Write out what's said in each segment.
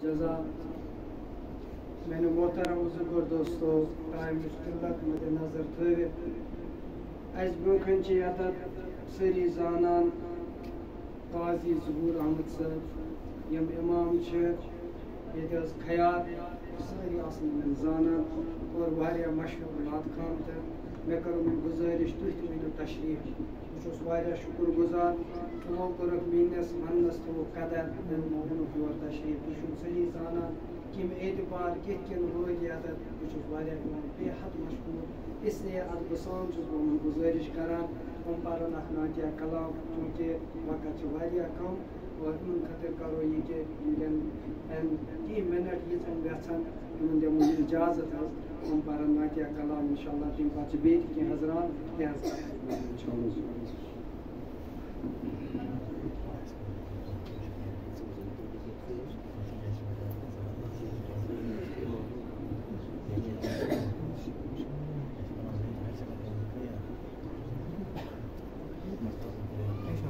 जजा मैंने मोहतरम बुजुर्ग दोस्तों टाइम किल्लत मद्देनजर थवित अस ब्रोखन सारी जानान काजी ज़हूर अहमद साहब यम इमाम ये खयात सारी जानान और वारिया मशहूर नात खान मे कर गुजारिश तुम वो तशरीफ बहुत शुक्र गुजार तमो कोर मीनस वनस तो कदर योर तशरीफ तुम सही जाना किम एतबार किन रोज बहुत बेहद मशहूर इसलिए अदबसान गुजारिश करान हम पारन नातिया कलाम चूँकि वक़्त कम और इन खतर करो ये कि टी मिनट ये गन दमो इजाजत हम पारन नातिया कलाम इंशाल्लाह तम पे बे कह हजरान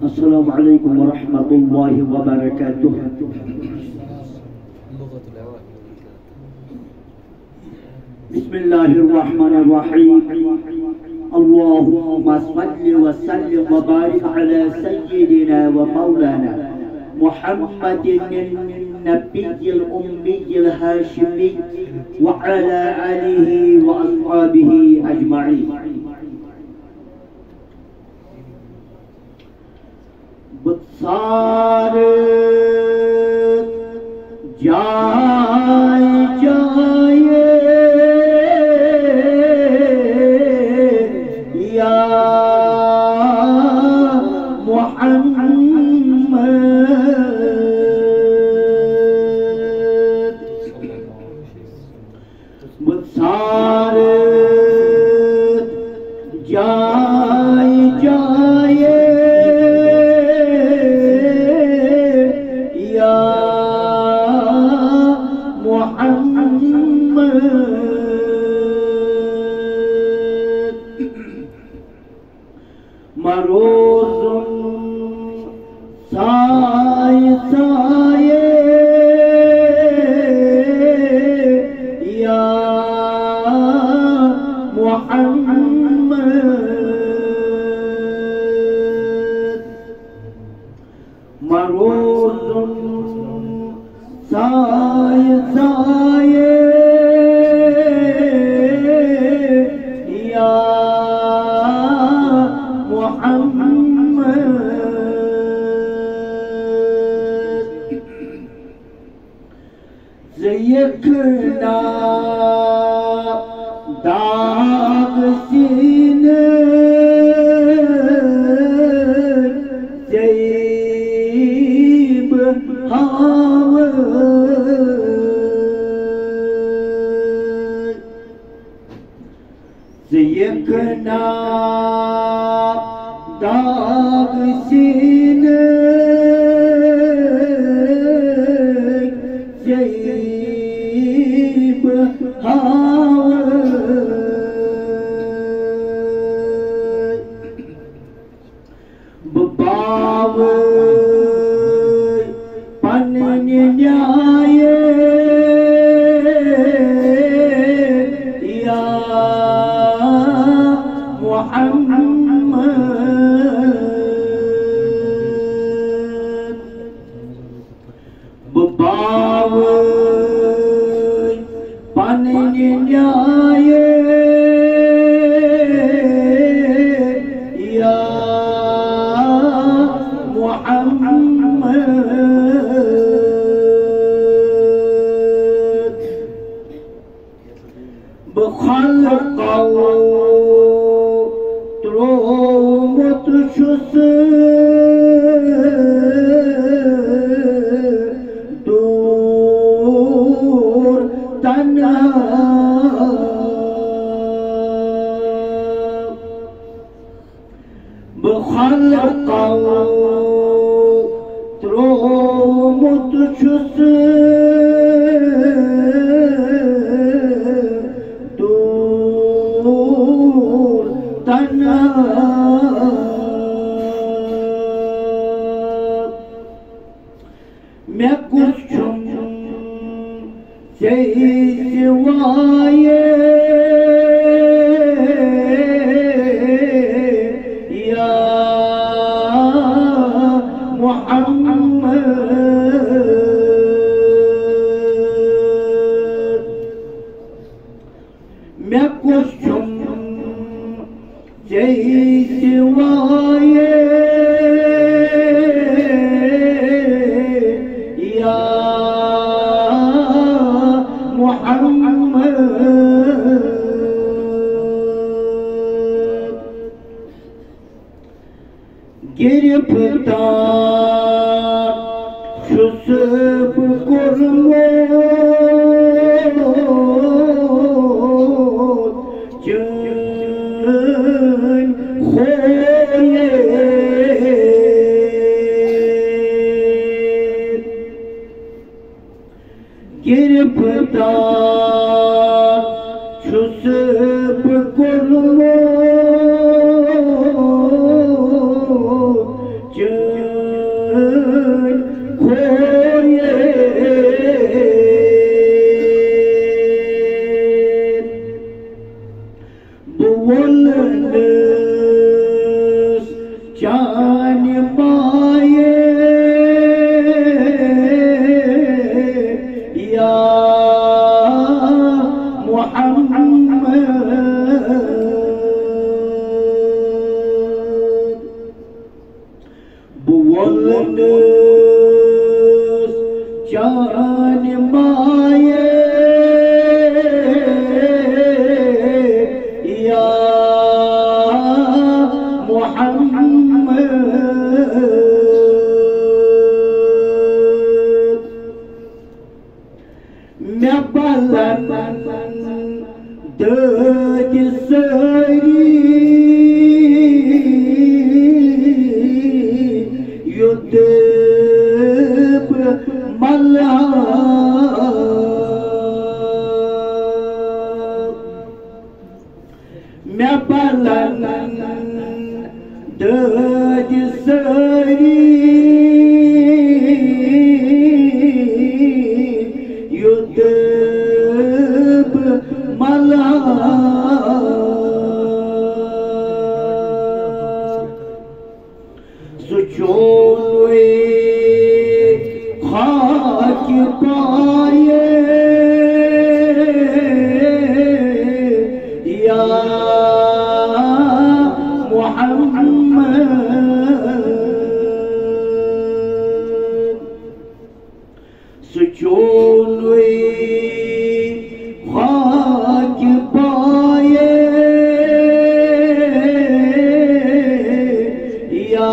अस्सलामु अलैकुम व रहमतुल्लाहि व बरकातुहू। बिस्मिल्लाहिर रहमानिर रहीम। अल्लाहुम्मा सल्लि व सल्लिम व बारिक अला सय्यिदिना व मौलाना मुहम्मदिन नबिय्यिल उम्मिय्यिल हाशिमी व अला आलिहि व अस्हाबिहि अजमईन। सारे जाए जाए या मुहम्मद सारे जाए जाए मरोज़ुन साए साए या मुहम्मद मरोज़ुन साए साए या ज़यकना दाग सीने ज़ैब हाव ज़यकना दाग सीने बाव पन न्याय या मुहम्मद बाव पन न्याय या मुहम्मद बखलक़ो त्रोमत शुस दूर तना बखलक़ो त्रोमत शुस दूर तना मैं कुछ सिवाए या मोहम्मद मैं कुछ सिवाए या मोहम्मद गिरफ्तार शुसब कुर्मो चन खोये गिरफ्तार शुसब कुर्मो चन खोये बुलंदस जान पाए या मोहम्मद बुलंदस जान पाए या मोहम्मद मैं बुलंद सरी युद्ध मल्ला मैं बुलंद सरी युद्ध मल्ला सुचोए खाक पाए या मोहम्मद सुचोए खाक पाए या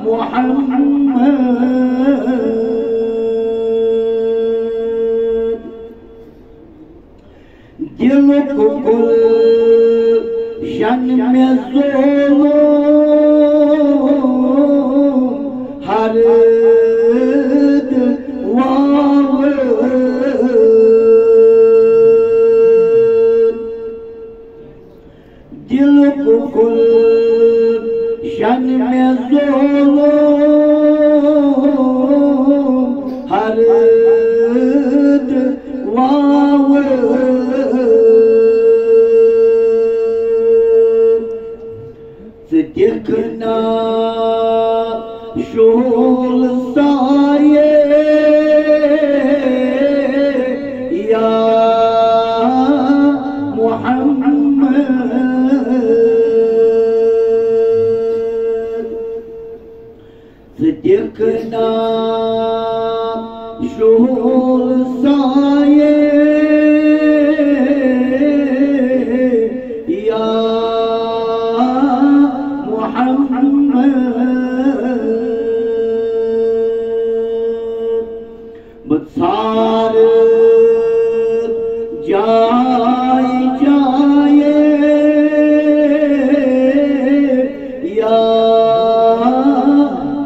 मोहम्मद दिल को गुलशन में ज़ोलो हर दिल को गुलशन में ज़ोलो हर देखना शोल साये या मोहम्मद देखना शोल साये या बसार जाए जाए या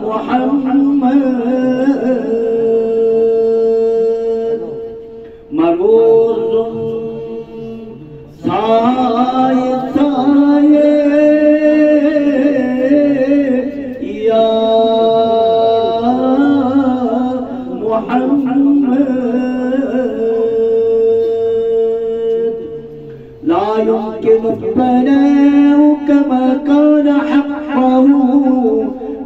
मोहम्मद मरोज़ साए साए या محمد لا يمكن الثناء كما كان حقه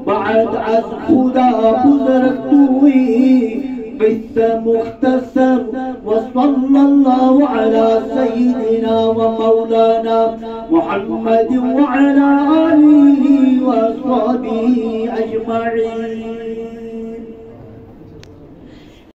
بعد از خدا بزرگتوی قصة مختصر وصلى الله على سيدنا ومولانا محمد وعلى آله وأصحابه أجمعين.